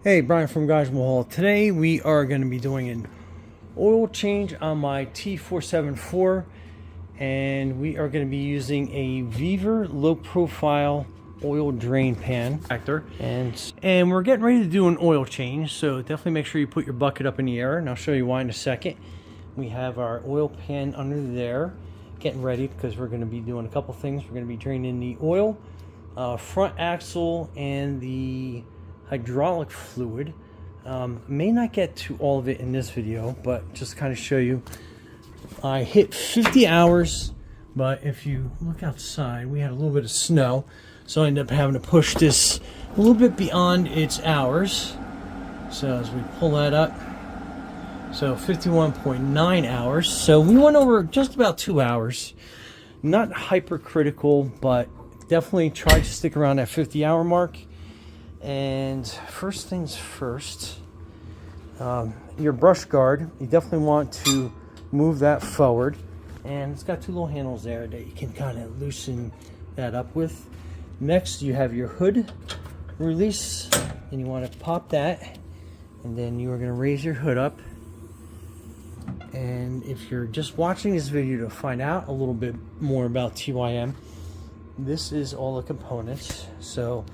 Hey, Brian from Garage Mahal. Today we are going to be doing an oil change on my T474, and we are going to be using a Viver low profile oil drain pan factor, and we're getting ready to do an oil change, so definitely make sure you put your bucket up in the air, and I'll show you why in a second. We have our oil pan under there getting ready because we're going to be doing a couple things. We're going to be draining the oil, front axle, and the hydraulic fluid. May not get to all of it in this video, but just kind of show you. I hit 50 hours, but if you look outside, we had a little bit of snow, so I ended up having to push this a little bit beyond its hours. So as we pull that up, so 51.9 hours. So we went over just about 2 hours. Not hypercritical, but definitely try to stick around that 50-hour mark. And first things first, your brush guard, you definitely want to move that forward, and it's got two little handles there that you can kind of loosen that up with. Next, you have your hood release, and you want to pop that, and then you are going to raise your hood up. And if you're just watching this video to find out a little bit more about TYM, this is all the components. So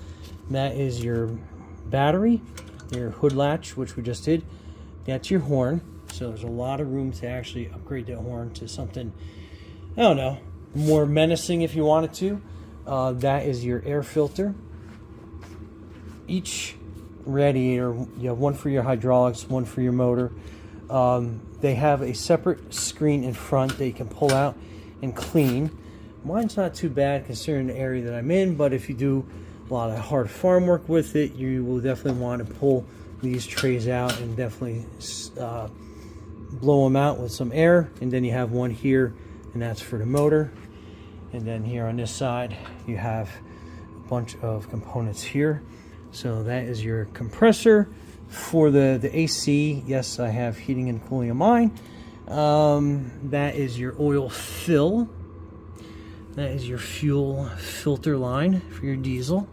that is your battery, your hood latch, which we just did. That's your horn. So there's a lot of room to actually upgrade that horn to something, I don't know, more menacing if you wanted to. That is your air filter. Each radiator, you have one for your hydraulics, one for your motor. They have a separate screen in front that you can pull out and clean. Mine's not too bad considering the area that I'm in, but if you do a lot of hard farm work with it, you will definitely want to pull these trays out and definitely blow them out with some air. And then you have one here, and that's for the motor. And then here on this side you have a bunch of components here. So that is your compressor for the AC. Yes, I have heating and cooling in mine. That is your oil fill. That is your fuel filter line for your diesel.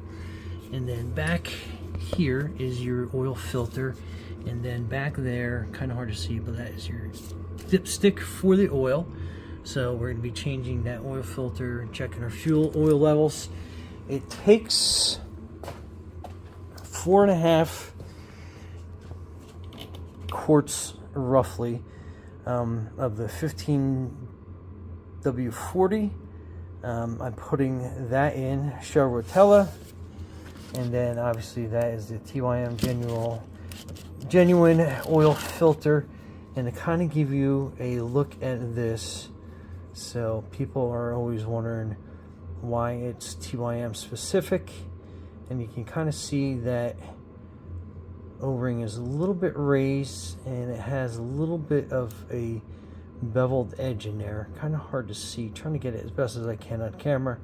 And then back here is your oil filter. And then back there, kind of hard to see, but that is your dipstick for the oil. So we're going to be changing that oil filter, checking our fuel oil levels. It takes 4.5 quarts roughly of the 15W-40. I'm putting that in Shell Rotella, and then obviously that is the TYM genuine oil filter. And to kind of give you a look at this, so people are always wondering why it's TYM specific, and you can kind of see that O-ring is a little bit raised, and it has a little bit of a beveled edge in there. Kind of hard to see, trying to get it as best as I can on camera,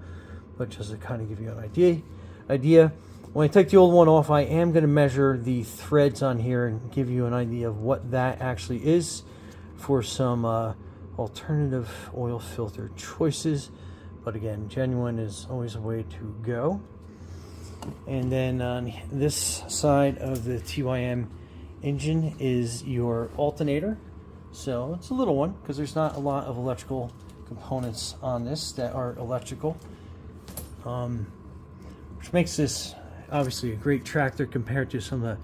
but just to kind of give you an idea. When I take the old one off, I am going to measure the threads on here and give you an idea of what that actually is for some alternative oil filter choices. But again, genuine is always a way to go. And then on this side of the TYM engine is your alternator. So it's a little one because there's not a lot of electrical components on this that are electrical, which makes this obviously a great tractor compared to some of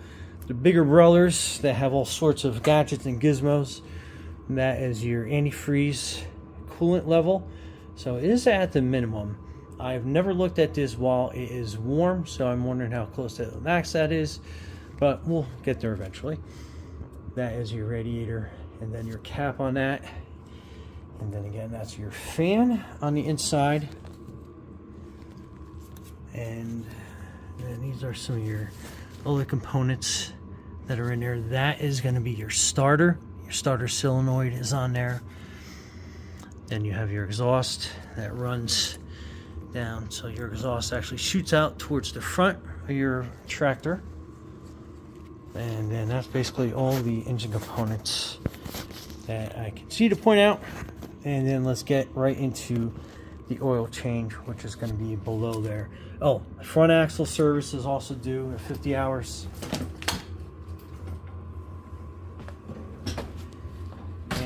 the bigger brothers that have all sorts of gadgets and gizmos. And that is your antifreeze coolant level. So it is at the minimum. I've never looked at this while it is warm, so I'm wondering how close to the max that is, but we'll get there eventually. That is your radiator, and then your cap on that. And then again, that's your fan on the inside. And then these are some of your other components that are in there. That is going to be your starter. Your starter solenoid is on there. Then you have your exhaust that runs down. So your exhaust actually shoots out towards the front of your tractor. And then that's basically all the engine components that I can see to point out. And then let's get right into the oil change, which is going to be below there. Oh, front axle service is also due at 50 hours.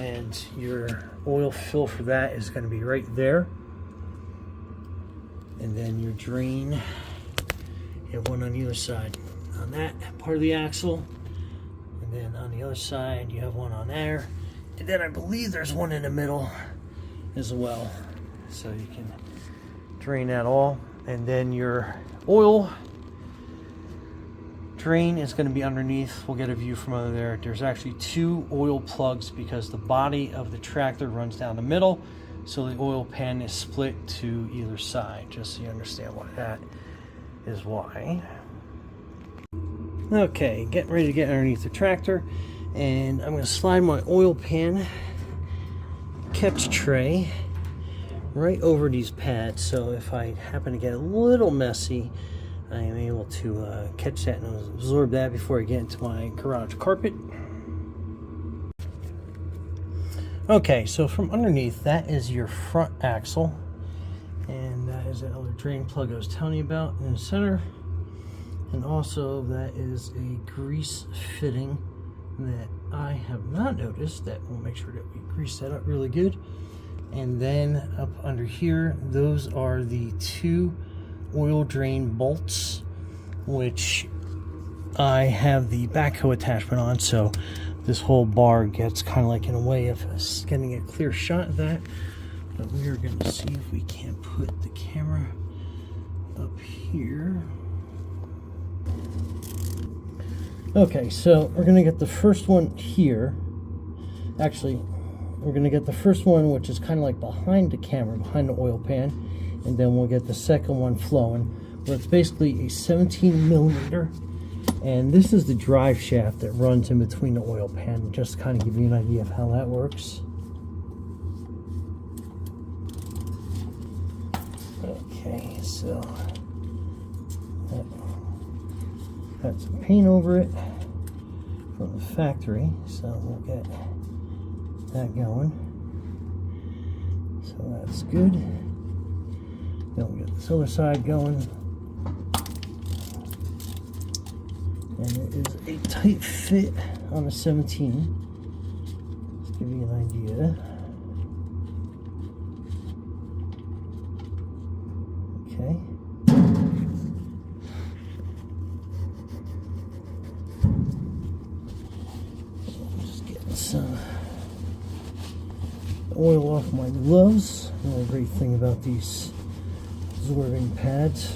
and your oil fill for that is going to be right there. And then your drain, you have one on either side on that part of the axle, and then on the other side you have one on there, and then I believe there's one in the middle as well, so you can drain that all. And then your oil drain is going to be underneath. We'll get a view from under there. There's actually 2 oil plugs because the body of the tractor runs down the middle, so the oil pan is split to either side, just so you understand why that is why. Okay, getting ready to get underneath the tractor, and I'm going to slide my oil pan catch tray right over these pads, so if I happen to get a little messy, I am able to catch that and absorb that before I get into my garage carpet. Okay, so from underneath, that is your front axle, and that is that other drain plug I was telling you about in the center, and also that is a grease fitting that I have not noticed. That we'll make sure that we grease that up really good. And then up under here, those are the 2 oil drain bolts, which I have the backhoe attachment on, so this whole bar gets kind of like in a way of us getting a clear shot of that. But we are going to see if we can't put the camera up here. Okay, so we're going to get the first one here. Actually, we're going to get the first one, which is kind of like behind the camera, behind the oil pan, and then we'll get the second one flowing, where it's basically a 17mm, and this is the drive shaft that runs in between the oil pan, just to kind of give you an idea of how that works. Okay, so got some paint over it from the factory, so we'll get that going. So that's good. Then we'll get this other side going. And it is a tight fit on a 17. Let's give you an idea. Okay. Just getting some oil off my gloves. Another great thing about these absorbing pads,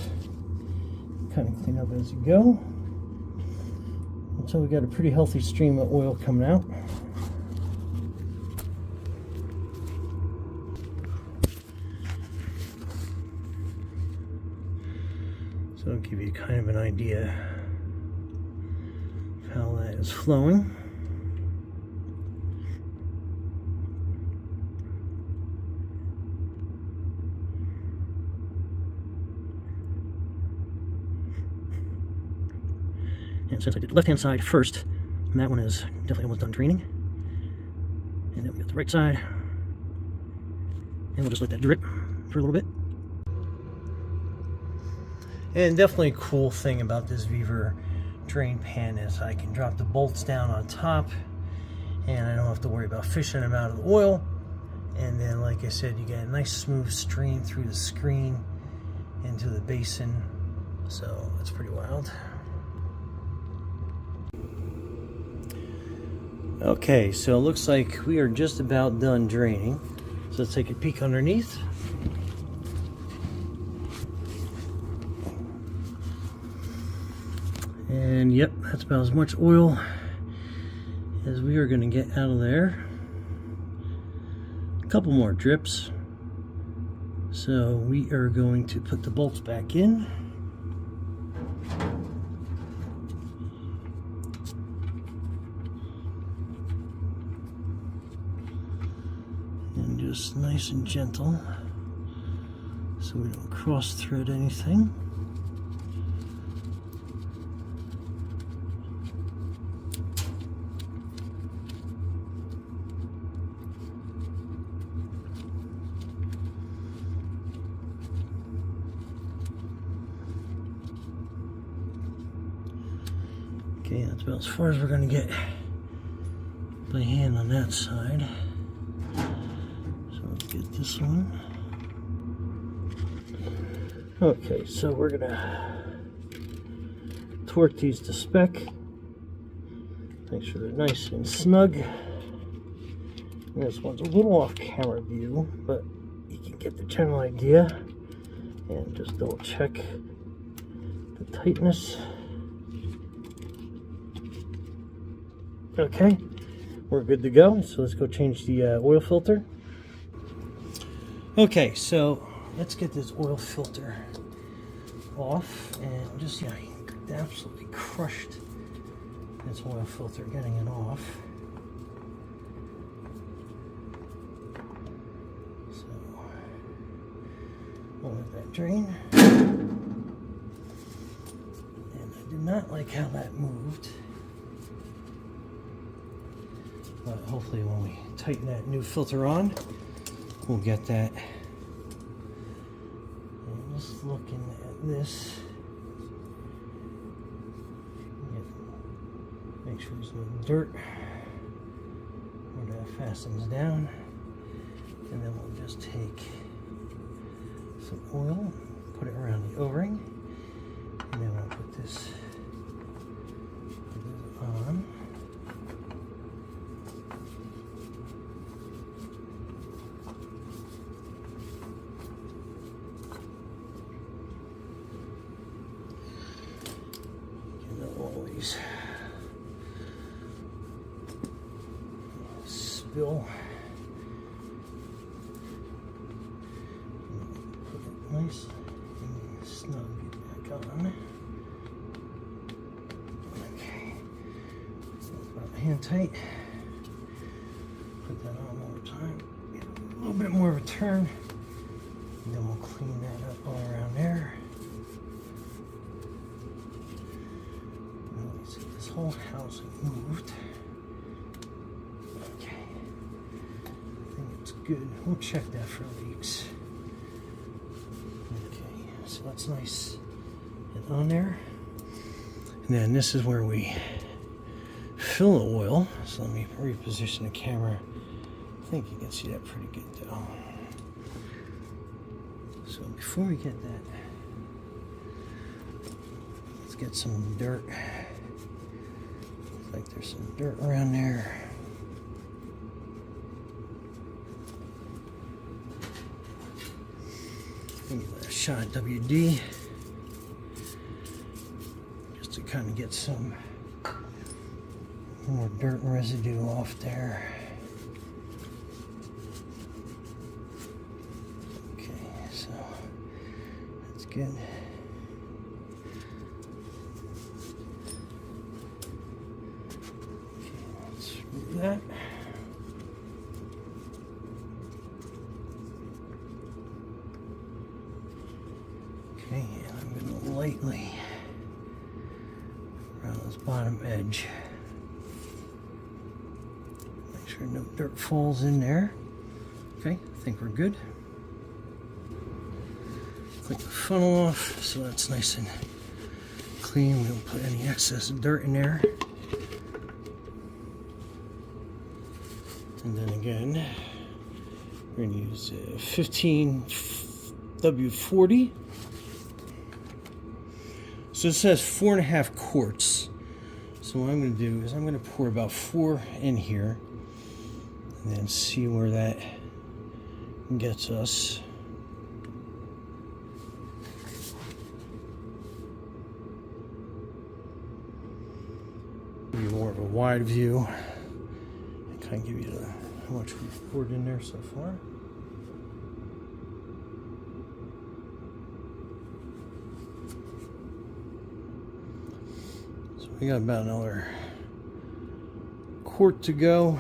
kind of clean up as you go. So we got a pretty healthy stream of oil coming out. So I'll give you kind of an idea of how that is flowing. And since I did the left-hand side first, and that one is definitely almost done draining. And then we got the right side. And we'll just let that drip for a little bit. And definitely a cool thing about this Weaver drain pan is I can drop the bolts down on top, and I don't have to worry about fishing them out of the oil. And then, like I said, you get a nice smooth stream through the screen into the basin. So that's pretty wild. Okay, so it looks like we are just about done draining. So let's take a peek underneath. And yep, that's about as much oil as we are going to get out of there. A couple more drips. So we are going to put the bolts back in. And just nice and gentle so we don't cross thread anything. Okay, that's about as far as we're going to get by hand on that side. get this one. Okay, so we're gonna torque these to spec. Make sure they're nice and snug. And this one's a little off camera view, but you can get the general idea. And just double check the tightness. Okay, we're good to go. So let's go change the oil filter. Okay, so let's get this oil filter off, and just, yeah, absolutely crushed this oil filter getting it off. So we'll let that drain. And I did not like how that moved, but hopefully when we tighten that new filter on, we'll get that. And just looking at this, make sure there's no dirt where that fastens down, and then we'll just take some oil, put it around the O-ring, and then we'll put this on. Always spill. Put it nice and snug back on. Okay, about hand tight. Put that on one more time. Get a little bit more of a turn, and then we'll clean that up all around there. See, this whole housing moved. Okay, I think it's good. We'll check that for leaks. Okay, so that's nice and on there. And then this is where we fill the oil. So let me reposition the camera. I think you can see that pretty good though. So before we get that, let's get some dirt. Like there's some dirt around there. Give that a shot of WD just to kind of get some more dirt and residue off there. Okay, so that's good. That. Okay, and I'm going to lightly around this bottom edge. Make sure no dirt falls in there. Okay, I think we're good. Click the funnel off so that's nice and clean. We don't put any excess dirt in there. And then again, we're going to use 15W-40. So it says 4.5 quarts. So what I'm going to do is I'm going to pour about 4 in here and then see where that gets us. Give you more of a wide view. Kind of give you how much we've poured in there so far. So we got about another quart to go.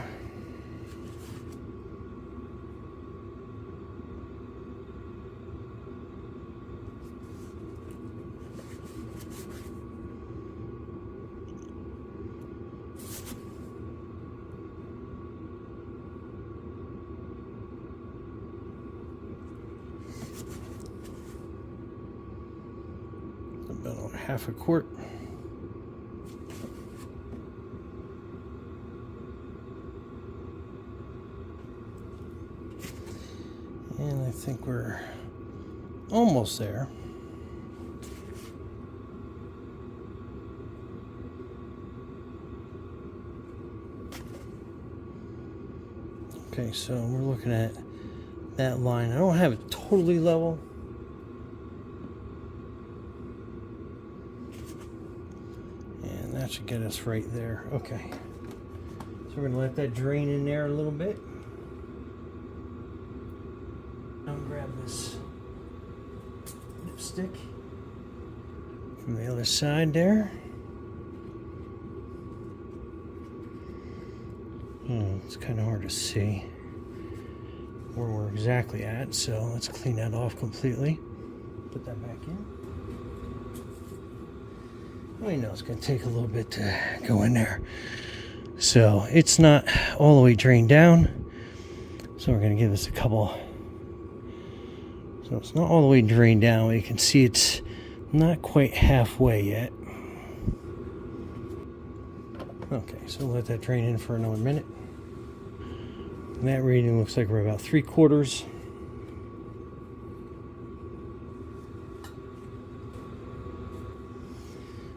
About half a quart. think we're almost there. Okay, so we're looking at that line. I don't have it totally level. And that should get us right there. Okay. So we're going to let that drain in there a little bit. Now grab this lipstick from the other side there. It's kind of hard to see where we're exactly at, so let's clean that off completely. Put that back in. I know it's going to take a little bit to go in there. So it's not all the way drained down. So we're going to give this a couple. So it's not all the way drained down. You can see it's not quite halfway yet. Okay, so we'll let that drain in for another minute. And that reading looks like we're about 3/4.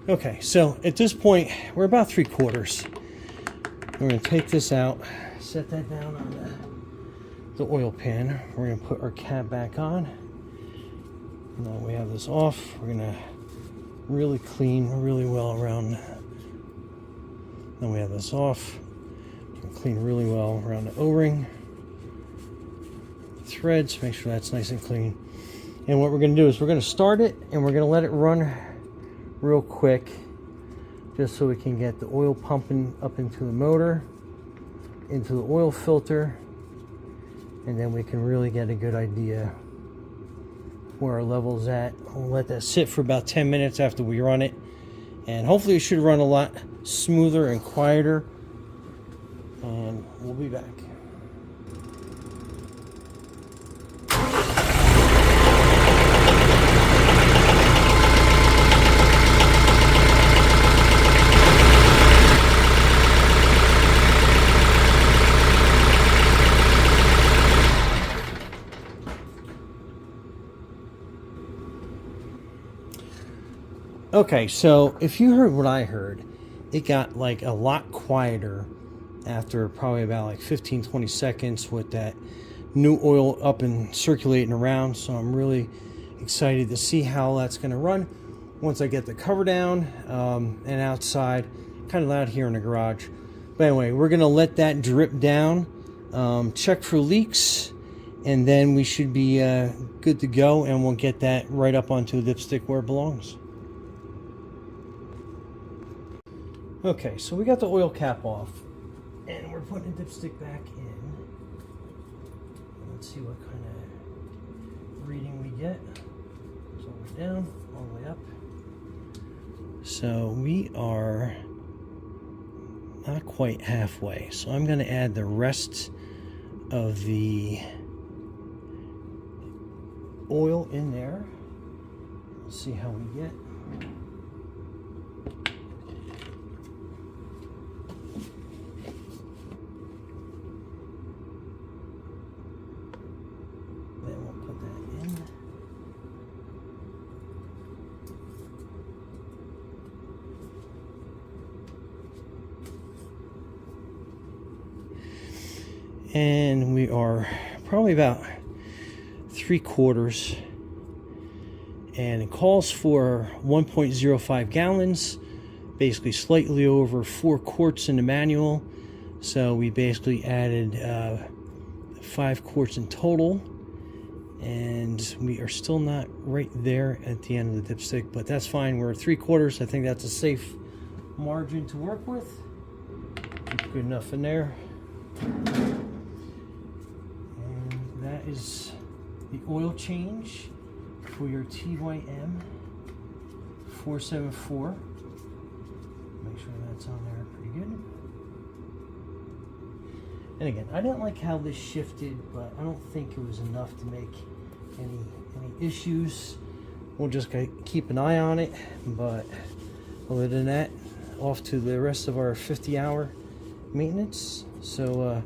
Okay, so at this point, we're about 3/4. We're going to take this out, set that down on the oil pan. We're going to put our cap back on. Now we have this off. We're going to really clean really well around. Then we have this off. Clean really well around the O-ring. Threads, make sure that's nice and clean. And what we're going to do is we're going to start it and we're going to let it run real quick, just so we can get the oil pumping up into the motor, into the oil filter, and then we can really get a good idea where our level's at. We'll let that sit for about 10 minutes after we run it, and hopefully it should run a lot smoother and quieter, and we'll be back. Okay, so if you heard what I heard, it got like a lot quieter after probably about like 15-20 seconds with that new oil up and circulating around. So I'm really excited to see how that's going to run once I get the cover down and outside. Kind of loud here in the garage. But anyway, we're going to let that drip down, check for leaks, and then we should be good to go, and we'll get that right up onto the dipstick where it belongs. Okay, so we got the oil cap off, and we're putting the dipstick back in. Let's see what kind of reading we get. It's all the way down, all the way up. So we are not quite halfway. So I'm going to add the rest of the oil in there. Let's see how we get. And we are probably about 3/4, and it calls for 1.05 gallons, basically slightly over 4 quarts in the manual. So we basically added 5 quarts in total, and we are still not right there at the end of the dipstick, but that's fine. We're 3/4. I think that's a safe margin to work with. Good enough in there. That is the oil change for your TYM 474. Make sure that's on there pretty good. And again, I didn't like how this shifted, but I don't think it was enough to make any issues. We'll just keep an eye on it, but other than that, off to the rest of our 50-hour maintenance. So